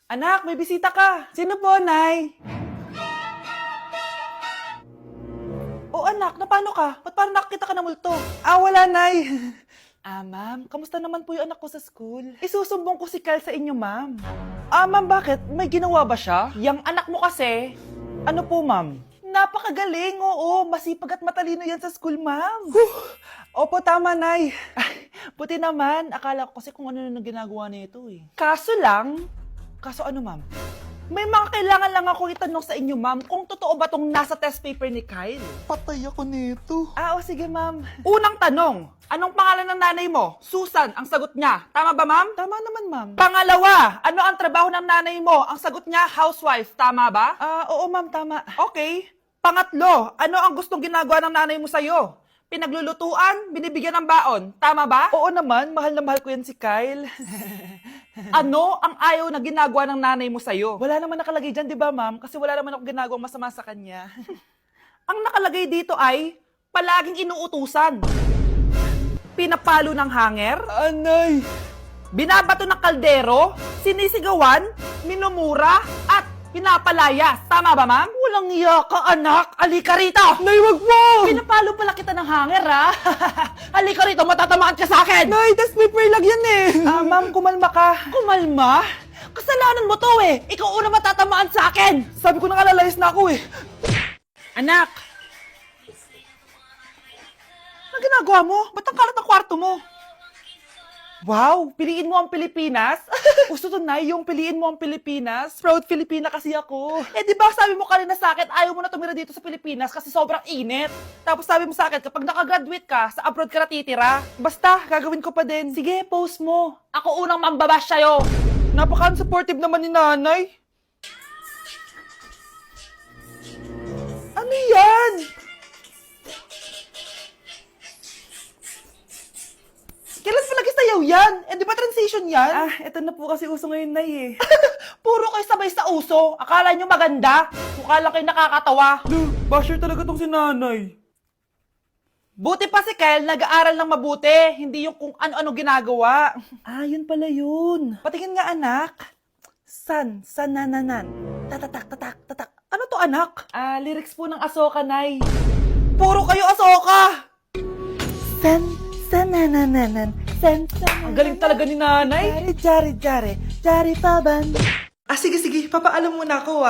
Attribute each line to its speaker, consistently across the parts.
Speaker 1: Anak, may bisita ka. Sino po, Nay? O anak, na paano ka? Ba't parang nakakita ka ng multo? Wala, Nay. Ma'am, kamusta naman po yung anak ko sa school? Isusumbong ko si Kyle sa inyo, ma'am. Ma'am, bakit? May ginawa ba siya? Yang anak mo kasi. Ano po, ma'am? Napakagaling, oo. Masipag at matalino yan sa school, ma'am. Opo, tama, Nay. Ay, buti naman. Akala ko kasi kung ano na ginagawa nito eh. Kaso ano, ma'am? May mga kailangan lang ako itanong sa inyo, ma'am, kung totoo ba tong nasa test paper ni Kyle?
Speaker 2: Patay ako nito.
Speaker 1: O sige, ma'am. Unang tanong, anong pangalan ng nanay mo? Susan, ang sagot niya. Tama ba, ma'am? Tama naman, ma'am. Pangalawa, ano ang trabaho ng nanay mo? Ang sagot niya, housewife. Tama ba? Oo, ma'am, tama. Okay. Pangatlo, ano ang gustong ginagawa ng nanay mo sa'yo? Pinaglulutuan, binibigyan ng baon. Tama ba? Oo naman, mahal na mahal ko yan si Kyle. Ano ang ayaw na ginagawa ng nanay mo sa'yo? Wala naman nakalagay dyan, di ba, ma'am? Kasi wala naman ako ginagawang masama sa kanya. Ang nakalagay dito ay, palaging inuutusan. Pinapalo ng hanger.
Speaker 2: Anay!
Speaker 1: Binabato ng kaldero. Sinisigawan. Minumura. At pinapalayas. Tama ba, ma'am? Walang iya ka, anak. Halika rito.
Speaker 2: Nay, wag mo!
Speaker 1: Pinapalo pala kita ng hanger, ha? Halika rito, matatamaan ka sa akin.
Speaker 2: Nay, test paper lang yan eh!
Speaker 1: Ma'am, kumalma ka. Kumalma? Kasalanan mo to eh. Ikaw una matatamaan sa akin.
Speaker 2: Sabi ko nakalayas na ako eh.
Speaker 1: Anak! Ano ginagawa mo? Ba't ang kalat ng kwarto mo? Wow! Piliin mo ang Pilipinas? Gusto to, Nay, yung piliin mo ang Pilipinas? Proud Filipina kasi ako. Di ba sabi mo kanina sa akin, ayaw mo na tumira dito sa Pilipinas kasi sobrang init. Tapos sabi mo sa akin, kapag nakagraduate ka, sa abroad ka na titira. Basta, gagawin ko pa din. Sige, post mo. Ako unang mambabash sa'yo.
Speaker 2: Napaka-unsupportive naman ni nanay.
Speaker 1: Ano yan? Kailan pa nag-isayaw yan? Di ba transition yan? Eto na po kasi uso ngayon, Nay eh. Puro kayo sabay sa uso. Akala nyo maganda. Mukha lang kayo nakakatawa.
Speaker 2: Basher talaga tong si nanay.
Speaker 1: Buti pa si Kyle, nag-aaral ng mabuti. Hindi yung kung ano-ano ginagawa. Yun pala yun. Patingin nga, anak. Sanananan. Tatatak, tatak, tatak. Ano to, anak? Lyrics po ng Asoka, Nay. Puro kayo Asoka! Sanananan. Ang galing talaga ni nanay. Jari paban. Sige, papaalam muna ako,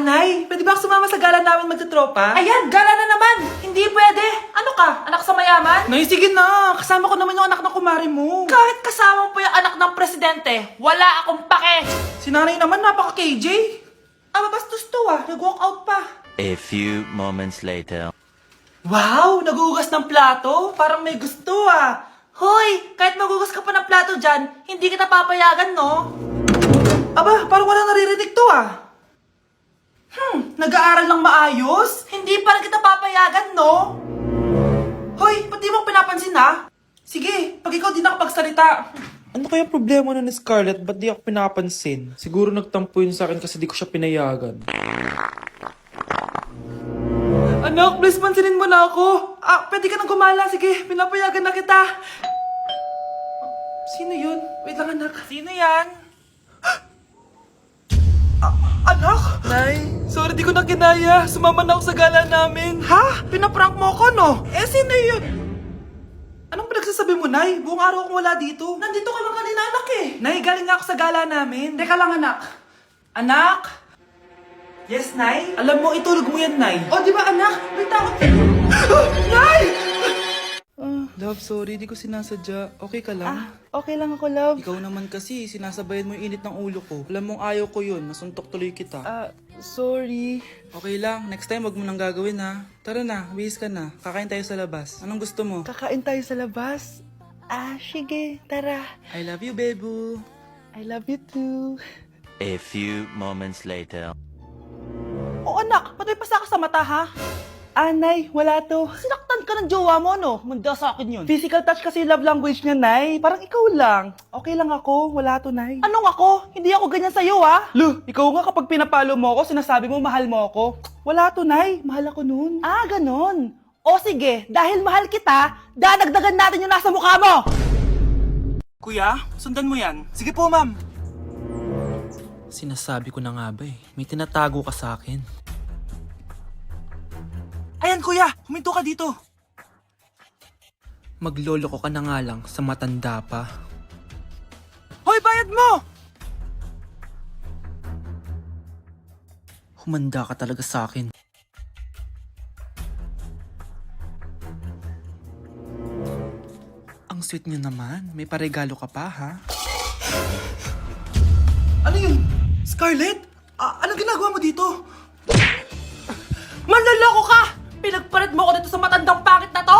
Speaker 1: Nay, pwede ba ako sumama sa gala namin magtutropa? Ayan, gala na naman! Hindi pwede! Ano ka, anak sa mayaman?
Speaker 2: Nay, sige na! Kasama ko naman yung anak ng kumari mo.
Speaker 1: Kahit kasama mo pa yung anak ng presidente, wala akong pake!
Speaker 2: Si nanay naman, napaka-KJ.
Speaker 1: Mabastos to nag-walk out pa.
Speaker 3: A few moments later.
Speaker 1: Wow, nagugas ng plato? Parang may gusto Hoy, kahit magugas ka pa ng plato dyan, hindi kita papayagan, no?
Speaker 2: Parang wala naririnig to
Speaker 1: Nag-aaral ng maayos? Hindi pa rin kita papayagan, no? Hoy, ba't di mo pinapansin, Sige, pag ikaw di nakapagsalita.
Speaker 2: Ano kaya problema na ni Scarlett? Ba't di ako pinapansin? Siguro nagtampo yun sa akin kasi di ko siya pinayagan.
Speaker 1: Anak, please pansinin mo na ako. Pwede ka nang gumala. Sige, pinapayagan na kita. Sino yun? Wait lang, anak. Sino yan? Anak?
Speaker 2: Nay, sorry di ko na kinaya. Sumama na ako sa gala namin.
Speaker 1: Pinaprank mo ko, no? Sino yun? Anong pinagsasabi mo, Nay? Buong araw akong wala dito. Nandito ka lang kanina, anak Nay, galing nga ako sa gala namin. Teka lang, anak. Anak? Yes, Nay? Alam mo, itulog mo yan, Nay. Di ba, anak? May takot. Nay!
Speaker 2: Love, sorry, di ko sinasadya. Okay ka lang?
Speaker 1: Okay lang ako, love.
Speaker 2: Ikaw naman kasi, sinasabayan mo yung init ng ulo ko. Alam mong ayaw ko yun, nasuntok tuloy kita.
Speaker 1: Sorry.
Speaker 2: Okay lang, next time wag mo nang gagawin Tara na, bihis ka na. Kakain tayo sa labas. Anong gusto mo?
Speaker 1: Kakain tayo sa labas. Sige, tara.
Speaker 2: I love you, Bebu.
Speaker 1: I love you too.
Speaker 3: A few moments later.
Speaker 1: Anak, ba't may pasa ka sa mata, Nay, wala to. Sinaktan ka ng jowa mo, no? Manda sa akin yun. Physical touch kasi love language niya, Nay. Parang ikaw lang. Okay lang ako, wala to, Nay. Anong ako? Hindi ako ganyan sa'yo,
Speaker 2: Ikaw nga kapag pinapalo mo ako, sinasabi mo mahal mo ako.
Speaker 1: Wala to, Nay. Mahal ako nun. Ganon. O sige, dahil mahal kita, dadagdagan natin yung nasa mukha mo!
Speaker 2: Kuya, sundan mo yan. Sige po, ma'am. Sinasabi ko na nga ba eh. May tinatago ka sa akin.
Speaker 1: Ayan kuya, huminto ka dito.
Speaker 2: Magloloko ka na nga lang sa matanda pa.
Speaker 1: Hoy, bayad mo!
Speaker 2: Humanda ka talaga sa akin. Ang sweet niyo naman. May paregalo ka pa, ha?
Speaker 1: Ano yun? Scarlett? Anong ginagawa mo dito? Manloloko ka! Pinagpalit mo ko dito sa matandang pangit na to?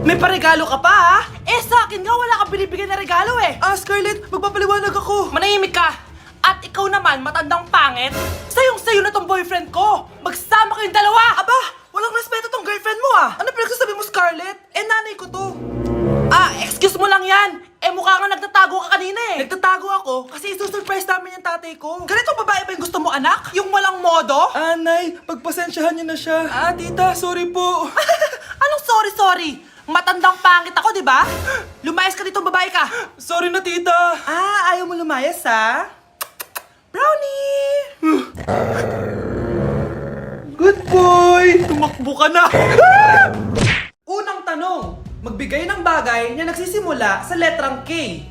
Speaker 1: May paregalo ka pa, ha? Eh, sa akin nga, wala kang binibigyan na regalo, eh. Scarlett, magpapaliwanag ako. Manahimik ka! At ikaw naman, matandang pangit, sayong-sayo na tong boyfriend ko! Magsama kayong dalawa! Aba, walang respeto tong girlfriend mo, ah! Ano pinagsasabi mo, Scarlett? Eh, nanay ko to. Excuse mo lang yan! Eh, mukha nga nagtatago ka kanina, eh. Nagtatago ako kasi isusurprise namin yung tatay ko. Ganitong babae ba yung gusto mo, anak? Yung walang modo?
Speaker 2: Nay, pagpasensyahan niyo na siya. Tita, sorry po.
Speaker 1: Anong sorry? Matandang pangit ako, di ba? Lumayas ka dito, babae ka.
Speaker 2: Sorry na, tita.
Speaker 1: Ayaw mo lumayas, ha? Brownie!
Speaker 2: Good boy.
Speaker 1: Tumakbo ka na! Unang tanong, magbigay ng bagay na nagsisimula sa letrang K.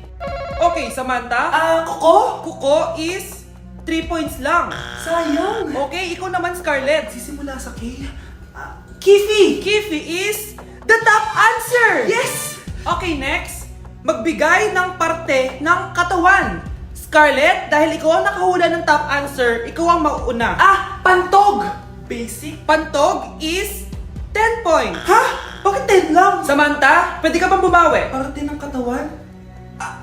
Speaker 1: Okay, Samantha? Kuko? Kuko is 3 points lang. Sayang. Okay, ikaw naman, Scarlett. Sisimula sa K? Kifi! Kifi is the top answer! Yes! Okay, next. Magbigay ng parte ng katawan. Scarlett, dahil ikaw ang nakahula ng top answer, ikaw ang mauuna. Pantog! Basic. Pantog is 10 points. Ha? Bakit 10 lang? Samantha, pwede ka bang bumawi? Parte ng katawan?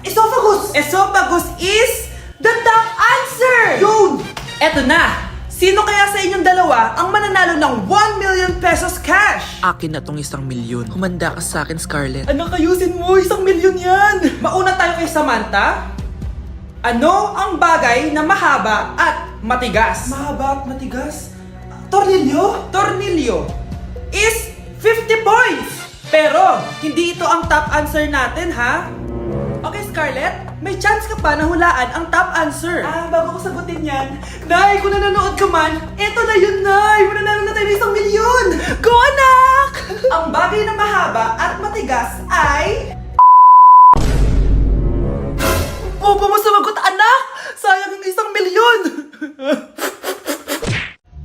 Speaker 1: Esophagus! Esophagus is the top answer! Yun! Eto na! Sino kaya sa inyong dalawa ang mananalo ng 1 million pesos cash?
Speaker 2: Akin na tong 1 milyon. Humanda ka sa akin, Scarlett.
Speaker 1: Anak, ayusin mo! 1 milyon yan! Mauna tayo kay Samantha. Ano ang bagay na mahaba at matigas? Mahaba at matigas? Tornilyo? Tornilyo is 50 points! Pero, hindi ito ang top answer natin, ha? Okay, Scarlett, may chance ka pa na hulaan ang top answer. Bago ko sagutin yan, Nay, kung nanonood ka man, eto na yun, Nay! Mananalo na tayo ng 1 milyon! Go, anak! Ang bagay na mahaba at matigas ay... Opo mo sumagot, anak! Sayang yung 1 milyon!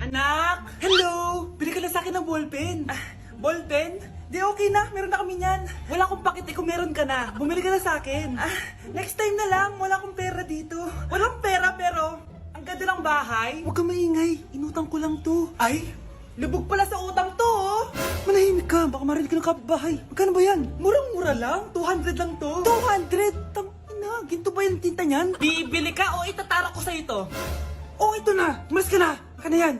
Speaker 1: Anak! Hello! Bili ka na sa akin ng ballpen. Ballpen? Di okay na, meron na kami niyan. Wala akong pakit kung meron ka na. Bumili ka na sa akin. Next time na lang, wala akong pera dito. Walang pera pero, ang ganda ng bahay. Huwag ka maingay, inutang ko lang to. Ay, lubog pala sa utang to, oh. Manahimik ka, baka marinig ka ng kapitbahay. Magkano ba yan? Murang-mura lang, 200 lang to. 200? Tangina, ginto ba yung tinta niyan? Bibili ka o itatara ko sa ito? Oh, ito na! Umalis ka na! Baka na yan!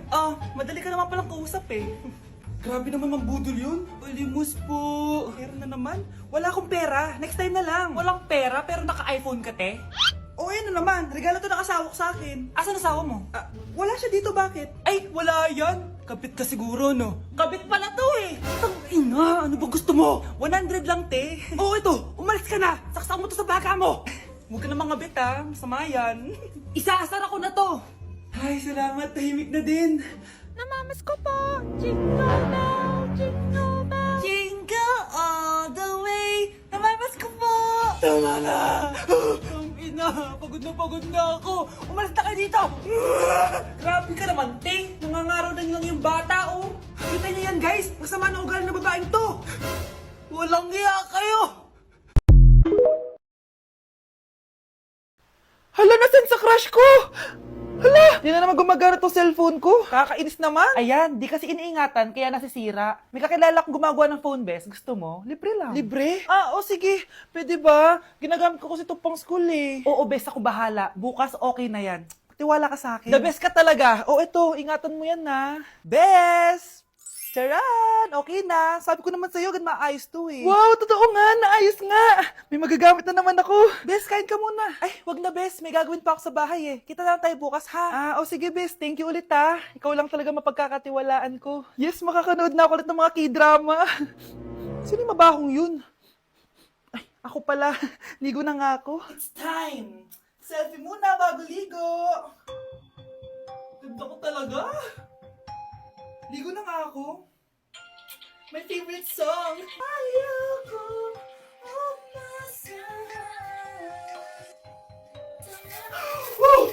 Speaker 1: Madali ka naman palang kausap eh. Grabe naman mambudol yun. Palimos po. Meron na naman. Wala akong pera. Next time na lang. Walang pera pero naka-iPhone ka, te? O, ayun na naman. Regalo to ng asawa ko sa akin. Asan asawa mo? Wala siya dito. Bakit? Ay, wala yan. Kabit ka siguro, no? Kabit pala to eh. Tangina, ano ba gusto mo? 100 lang, te. Oo, ito. Umalis ka na. Saksak mo to sa baka mo. Huwag ka na mga bit, ha. Masama yan. Isaasar ako na to. Ay, salamat. Tahimik na din. Namamas ko po. Jingle bell, jingle bell. Jingle all the way. Namamas ko po. Tama na. Ang ina, pagod na ako. Umalis na kayo dito. Grabe ka naman, te. Nangangaraw na lang yung bata, oh. Kita niyo yan, guys. Masama na ugali ng babaeng to. Walang iya kayo. Hala, nasan sa crush ko? Hala! Di na naman gumagana tong cellphone ko. Kakainis naman. Ayan, di kasi iniingatan, kaya nasisira. May kakilala akong gumagawa ng phone, bes. Gusto mo? Libre lang. Libre? Sige. Pwede ba? Ginagamit ko kasi ito pang school eh. Oo, bes. Ako bahala. Bukas okay na yan. Tiwala ka sa akin. The best ka talaga. Ito. Ingatan mo yan na. Bes! Charan! Okay na. Sabi ko naman sa'yo, maayos to eh. Wow, totoo nga. Naayos nga. May magagamit na naman ako. Bes, kain ka muna. Ay, wag na, Bes. May gagawin pa ako sa bahay eh. Kita na lang tayo bukas, ha? Sige, Bes. Thank you ulit, ha? Ikaw lang talaga mapagkakatiwalaan ko. Yes, makakanood na ako ulit ng mga K-drama. Sino yung mabahong yun? Ay, ako pala. Ligo na nga ako. It's time. Selfie muna bago ligo. talaga? Ligo na nga ako. My favorite song. Ayoko Woo!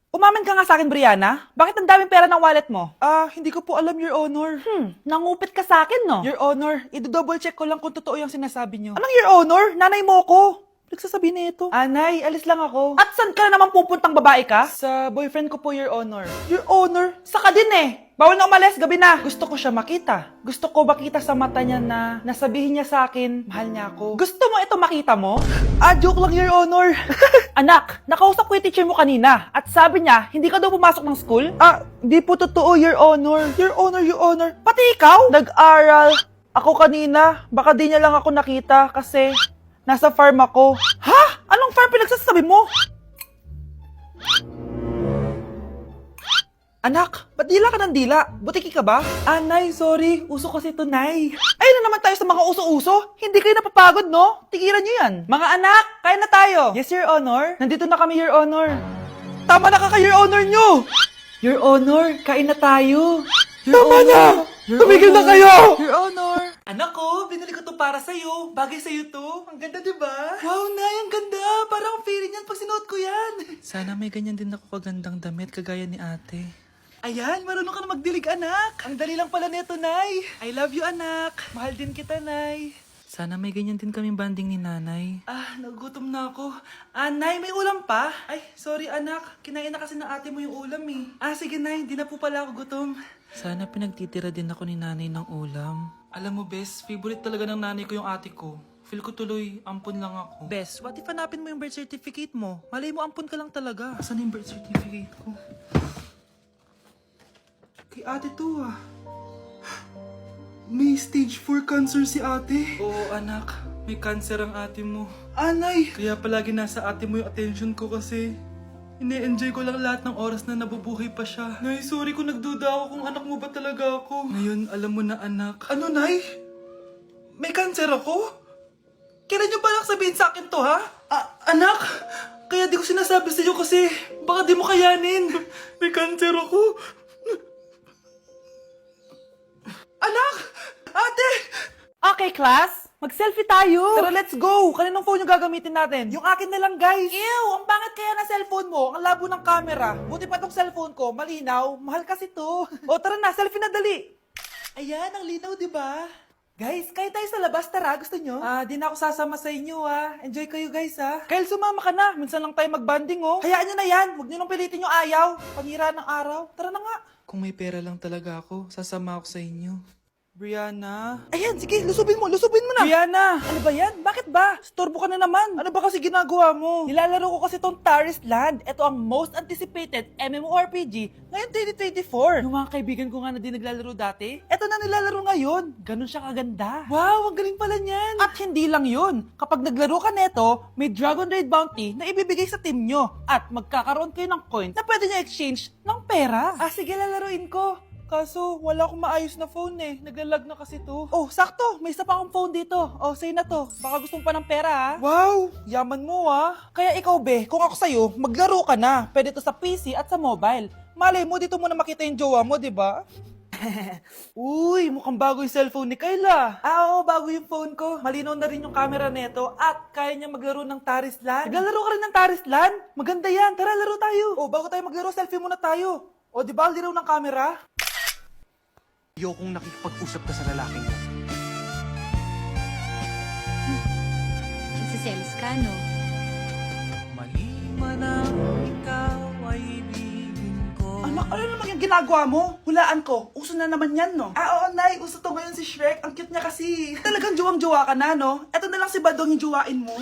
Speaker 1: Umamin ka nga sa akin, Brianna. Bakit ang daming pera ng wallet mo? Hindi ko po alam, Your Honor. Nangupit ka sa akin, no? Your Honor, i-double check ko lang kung totoo yung sinasabi niyo. Anong Your Honor? Nanay mo ko. Nagsasabi na ito. Nay, alis lang ako. At saan ka na naman pupuntang babae ka? Sa boyfriend ko po, Your Honor. Your Honor? Saka din eh. Bawal na umalis, gabi na. Gusto ko siya makita. Gusto ko makita sa mata niya na nasabihin niya sa akin, mahal niya ako. Gusto mo ito makita mo? Joke lang, Your Honor. Anak, nakausap ko yung teacher mo kanina at sabi niya, hindi ka daw pumasok ng school? Di po totoo, Your Honor. Your Honor, Your Honor. Pati ikaw? Nag-aral. Ako kanina, baka di niya lang ako nakita kasi nasa farm ako. Ha? Anong farm pinagsasabi mo? Anak, ba't dila ka ng dila? Butiki ka ba? Nay, sorry. Uso kasi ito, Nay. Ayun na naman tayo sa mga uso-uso. Hindi kayo napapagod, no? Tigilan nyo yan. Mga anak, kain na tayo. Yes, Your Honor. Nandito na kami, Your Honor. Tama na ka, Your Honor nyo. Your Honor, kain na tayo. Tama na! Tumigil na kayo! Your Honor! Anak ko, binili ko to para sa'yo. Bagay sa'yo to. Ang ganda, diba? Wow, Nay, ang ganda. Parang feeling yan pag sinuot ko yan.
Speaker 2: Sana may ganyan din ako kagandang damit kagaya ni ate.
Speaker 1: Ayan, marunong ka na magdilig, anak. Ang dali lang pala nito, Nay. I love you, anak. Mahal din kita, Nay.
Speaker 2: Sana may ganyan din kaming banding ni nanay.
Speaker 1: Nagugutom na ako. Nay, may ulam pa? Ay, sorry, anak. Kinain na kasi ng ate mo yung ulam, eh. Sige, Nay. Di na po pala ako gutom.
Speaker 2: Sana pinagtitira din ako ni nanay ng ulam.
Speaker 1: Alam mo, Bes, favorite talaga ng nanay ko yung ate ko. Feel ko tuloy, ampun lang ako. Bes, what if hanapin mo yung birth certificate mo? Malay mo, ampun ka lang talaga. Asan yung birth certificate ko? Kay ate to, May stage 4 cancer si ate. Oo, anak. May cancer ang ate mo. Anay! Kaya palagi nasa ate mo yung attention ko kasi ine-enjoy ko lang lahat ng oras na nabubuhay pa siya. Nay, sorry kung nagduda ako kung anak mo ba talaga ako. Ngayon, alam mo na, anak. Ano, Nay? May cancer ako? Kailan niyo balak sabihin sa akin to, ha? Anak! Kaya di ko sinasabi sa iyo kasi baka di mo kayanin. May cancer ako. Anak! Ate! Okay, class. Mag-selfie tayo. Tara, let's go. Kaninong phone yung gagamitin natin? Yung akin na lang, guys. Ew, ang pangit kaya na cellphone mo. Ang labo ng camera. Buti pa tong cellphone ko. Malinaw. Mahal kasi to. Tara na. Selfie na dali. Ayan, ang linaw, di ba? Guys, kayo tayo sa labas. Tara, gusto nyo? Di na ako sasama sa inyo, Enjoy kayo, guys, Kyle, sumama ka na. Minsan lang tayo magbanding, Hayaan nyo na yan. Huwag nyo nang pilitin yung ayaw. Panira ng araw. Tara na nga.
Speaker 2: Kung may pera lang talaga ako, sasama ako sa inyo.
Speaker 1: Brianna? Ayan, sige, lusubin mo na. Brianna, ano ba yan? Bakit ba? Storbo ka na naman. Ano ba kasi ginagawa mo? Nilalaro ko kasi tong Taris Land. Ito ang most anticipated MMORPG ngayon 2024. Yung mga kaibigan ko nga na di naglalaro dati, ito na nilalaro ngayon. Ganun siya kaganda. Wow, ang galing pala niyan. At hindi lang yun. Kapag naglaro ka neto, may Dragon Raid Bounty na ibibigay sa team nyo. At magkakaroon kayo ng coins na pwede nyo exchange ng pera. Sige, lalaruin ko. Kaso, wala akong maayos na phone Naglalag na kasi to. Sakto! May isa pa akong phone dito. Say na to. Baka gusto mo pa ng pera, Wow! Yaman mo, Kaya ikaw, be, kung ako sa'yo, maglaro ka na. Pwede to sa PC at sa mobile. Malay mo, dito mo na makita yung jowa mo, di ba? Uy, mukhang bago yung cellphone ni Kayla. Oo, bago yung phone ko. Malinaw na rin yung camera neto at kaya niya maglaro ng Taris Land. Naglalaro ka rin ng Taris Land? Maganda yan. Tara, laro tayo. Bago tayo maglaro, selfie muna tayo. Di ba, linaw ng camera?
Speaker 4: Ayokong nakikipag-usap ka sa lalaking mo.
Speaker 5: Nagsiselos ka, no?
Speaker 4: Mali man ang ikaw ay ibigin ko.
Speaker 1: Anak, ano naman yung ginagawa mo? Hulaan ko. Uso na naman yan, no? Oo, Nay. Uso to ngayon si Shrek. Ang cute niya kasi. Talagang juwang-juwa ka na, no? Eto na lang si Badong yung juwain mo.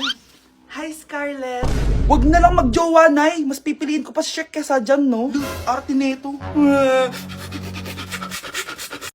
Speaker 1: Hi, Scarlett. Wag na lang magjowa, Nay. Mas pipiliin ko pa si Shrek kesa dyan, no? Arte neto.